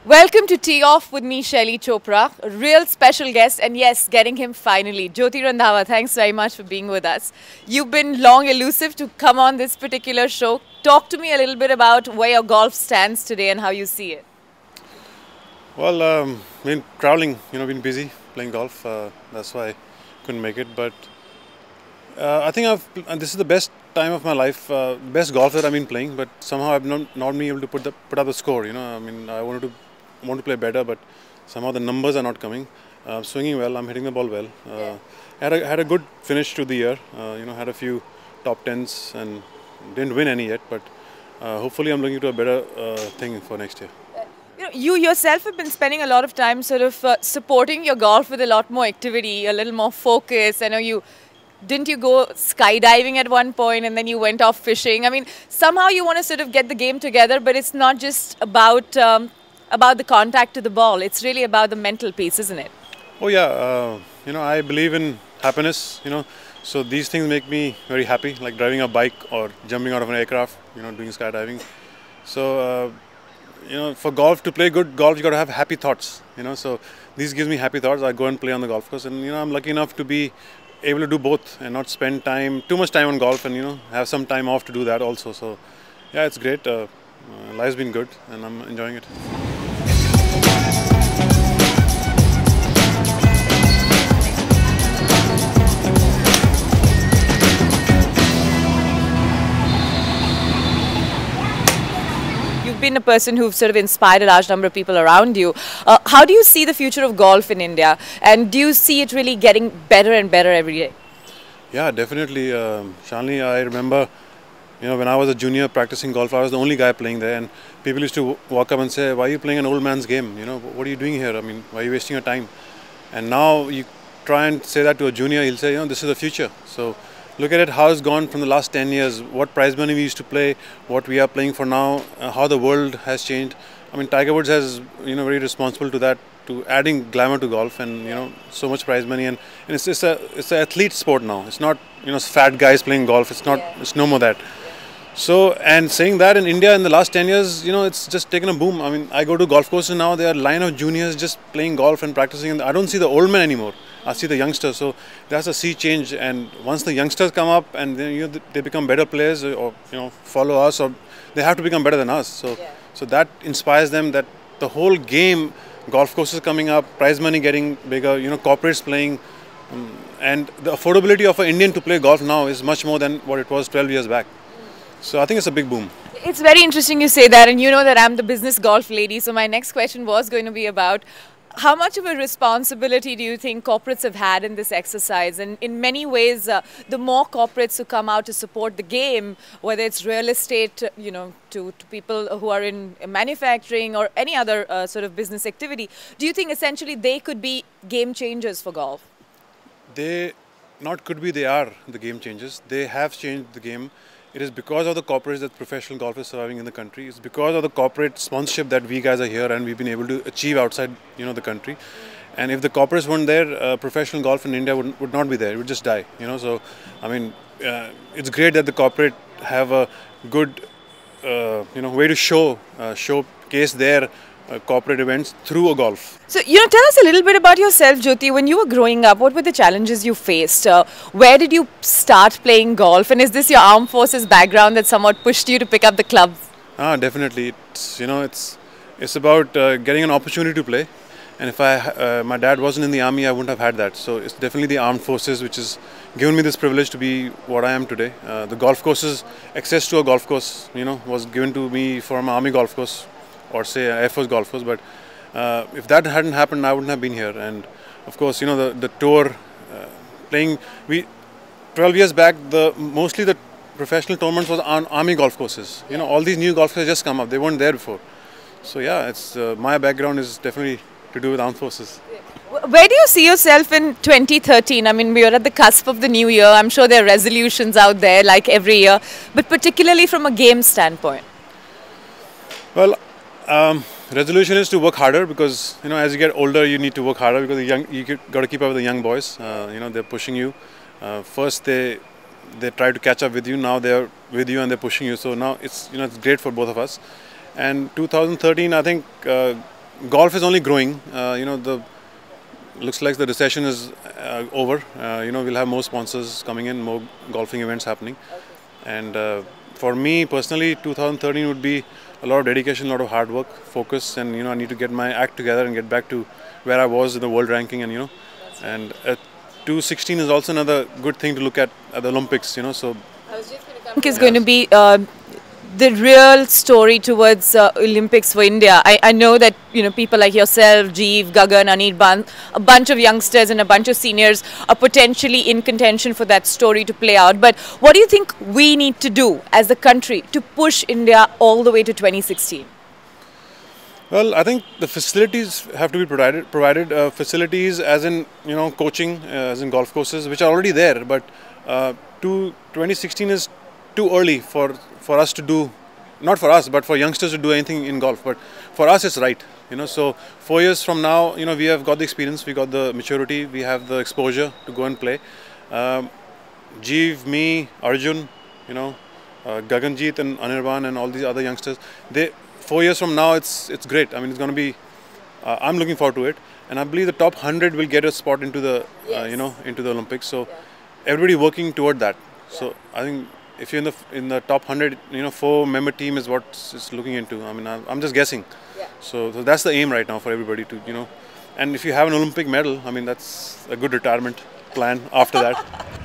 Welcome to Tee Off with me, Shaili Chopra, a real special guest, and yes, getting him finally. Jyoti Randhawa, thanks very much for being with us. You've been long elusive to come on this particular show. Talk to me a little bit about where your golf stands today and how you see it. Well, been traveling, been busy playing golf. That's why I couldn't make it. But I think this is the best time of my life, best golf that I've been playing. But somehow I've not been able to put up the score. I want to play better, but somehow the numbers are not coming. Swinging well, I'm hitting the ball well. Had a good finish to the year. Had a few top tens and didn't win any yet. But hopefully, I'm looking to a better thing for next year. You yourself have been spending a lot of time sort of supporting your golf with a lot more activity, a little more focus. I know didn't you go skydiving at one point and then you went off fishing? I mean, somehow you want to sort of get the game together, but it's not just about the contact to the ball. It's really about the mental piece, isn't it? Oh yeah, I believe in happiness. So these things make me very happy, like driving a bike or jumping out of an aircraft. Doing skydiving. So for golf, to play good golf, you got to have happy thoughts. So these gives me happy thoughts. I go and play on the golf course, and I'm lucky enough to be able to do both and not spend too much time on golf, and have some time off to do that also. So yeah, it's great. Life's been good, and I'm enjoying it. Been a person who've sort of inspired a large number of people around you. How do you see the future of golf in India, and do you see it really getting better and better every day? Yeah, definitely. Shaili, I remember, when I was a junior practicing golf, I was the only guy playing there, and people used to walk up and say, "Why are you playing an old man's game? What are you doing here? I mean, why are you wasting your time?" And now you try and say that to a junior, he'll say, "This is the future." So look at it, how it's gone from the last 10 years, what prize money we used to play, what we are playing for now, how the world has changed. I mean, Tiger Woods has, very responsible to that, to adding glamour to golf, and, so much prize money. And it's an athlete sport now. It's not, fat guys playing golf. It's not, it's no more that. So, and saying that in India in the last 10 years, it's just taken a boom. I mean, I go to golf courses now, there are a line of juniors just playing golf and practicing. And I don't see the old men anymore. I see the youngsters. So that's a sea change. And once the youngsters come up and then they become better players, or follow us, or they have to become better than us. So that inspires them. That the whole game, golf courses coming up, prize money getting bigger, corporates playing, and the affordability of an Indian to play golf now is much more than what it was 12 years back. So I think it's a big boom. It's very interesting you say that, and you know that I'm the business golf lady. So my next question was going to be about how much of a responsibility do you think corporates have had in this exercise? And in many ways, the more corporates who come out to support the game, whether it's real estate, to people who are in manufacturing or any other sort of business activity, do you think essentially they could be game changers for golf? They are the game changers. They have changed the game. It is because of the corporates that professional golf is surviving in the country. It's because of the corporate sponsorship that we guys are here and we've been able to achieve outside, the country. And if the corporates weren't there, professional golf in India would not be there. It would just die. So I mean, it's great that the corporate have a good, way to showcase their corporate events through a golf. So, tell us a little bit about yourself, Jyoti. When you were growing up, what were the challenges you faced? Where did you start playing golf? And is this your armed forces background that somewhat pushed you to pick up the clubs? Definitely. It's about getting an opportunity to play. And if my dad wasn't in the army, I wouldn't have had that. So it's definitely the armed forces which has given me this privilege to be what I am today. The golf courses, access to a golf course, was given to me from an army golf course, or say Air Force golf course, but if that hadn't happened, I wouldn't have been here. And of course, the tour, playing, 12 years back, mostly the professional tournaments was on army golf courses. All these new golf courses just come up, they weren't there before. So yeah, it's my background is definitely to do with armed forces. Where do you see yourself in 2013? I mean, we are at the cusp of the new year. I'm sure there are resolutions out there like every year, but particularly from a game standpoint. Well, resolution is to work harder because as you get older, you need to work harder because got to keep up with the young boys. They're pushing you. First, they try to catch up with you. Now they're with you and they're pushing you. So now it's great for both of us. And 2013, I think golf is only growing. The looks like the recession is over. We'll have more sponsors coming in, more golfing events happening. And for me personally, 2013 would be a lot of dedication, a lot of hard work, focus, and I need to get my act together and get back to where I was in the world ranking. And 2016 is also another good thing to look at the Olympics. So I think is going to be the real story towards Olympics for India. I know that people like yourself, Jeev, Gagan, Anirban, a bunch of youngsters and a bunch of seniors are potentially in contention for that story to play out. But what do you think we need to do as a country to push India all the way to 2016? Well, I think the facilities have to be provided facilities as in coaching, as in golf courses, which are already there. But 2016 is too early for us to do, not for us, but for youngsters to do anything in golf. But for us, it's right. So 4 years from now, we have got the experience, we got the maturity, we have the exposure to go and play. Jeev, me, Arjun, Gaganjeet and Anirban and all these other youngsters. 4 years from now, it's great. I mean, it's going to be. I'm looking forward to it, and I believe the top 100 will get a spot into the into the Olympics. So everybody working toward that. So I think if you're in the top 100, 4-member team is what it's looking into. I mean, I'm just guessing. So that's the aim right now for everybody to and if you have an Olympic medal, I mean that's a good retirement plan after that.